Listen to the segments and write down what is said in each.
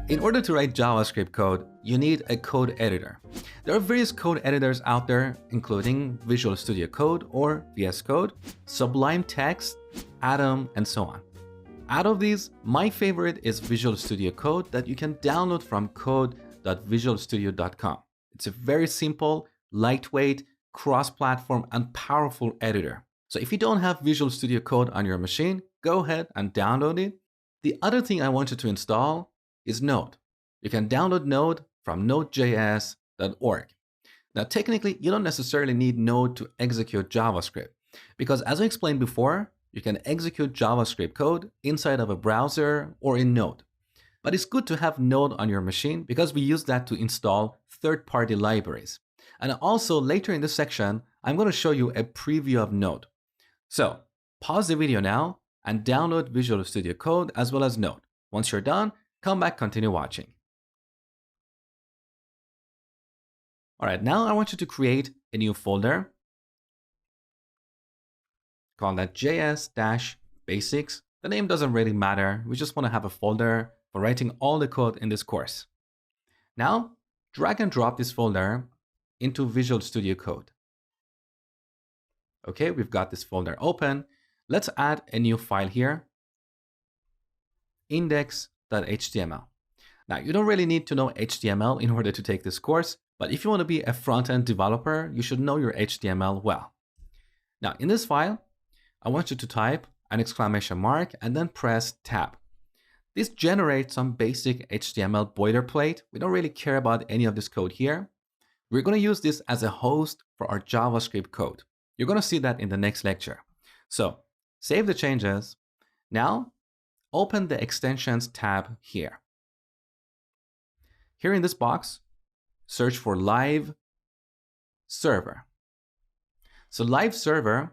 In order to write JavaScript code, you need a code editor. There are various code editors out there, including Visual Studio Code or VS Code, Sublime Text, Atom, and so on. Out of these, my favorite is Visual Studio Code that you can download from code.visualstudio.com. It's a very simple, lightweight, cross-platform, and powerful editor. So if you don't have Visual Studio Code on your machine, go ahead and download it. The other thing I want you to install is Node. You can download Node from nodejs.org. Now, technically, you don't necessarily need Node to execute JavaScript, because as I explained before, you can execute JavaScript code inside of a browser or in Node. But it's good to have Node on your machine because we use that to install third-party libraries. And also later in this section, I'm going to show you a preview of Node. So pause the video now and download Visual Studio Code as well as Node. Once you're done, come back, continue watching. All right, now I want you to create a new folder. Call that JS-Basics. The name doesn't really matter. We just want to have a folder for writing all the code in this course. Now, drag and drop this folder into Visual Studio Code. Okay, we've got this folder open. Let's add a new file here, index.html. Now, you don't really need to know HTML in order to take this course, but if you want to be a front-end developer, you should know your HTML well. Now, in this file, I want you to type an exclamation mark and then press tab. This generates some basic HTML boilerplate. We don't really care about any of this code here. We're going to use this as a host for our JavaScript code. You're going to see that in the next lecture. So save the changes. Now open the extensions tab here. Here in this box, search for live server. So live server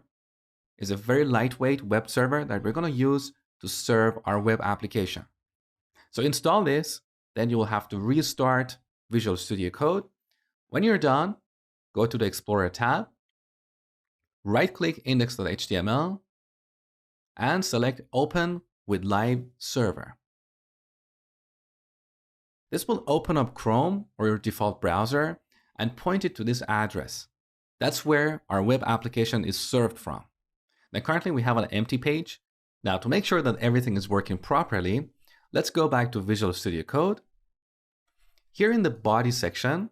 is a very lightweight web server that we're going to use to serve our web application. So install this, then you will have to restart Visual Studio Code. When you're done, go to the Explorer tab, right-click index.html, and select Open with Live Server. This will open up Chrome or your default browser and point it to this address. That's where our web application is served from. Now, currently we have an empty page. Now, to make sure that everything is working properly, let's go back to Visual Studio Code. Here in the body section,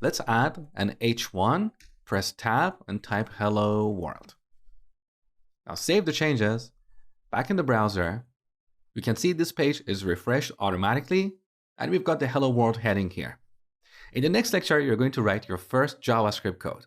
let's add an H1, press tab, and type hello world. Now save the changes. Back in the browser, we can see this page is refreshed automatically, and we've got the hello world heading here. In the next lecture, you're going to write your first JavaScript code.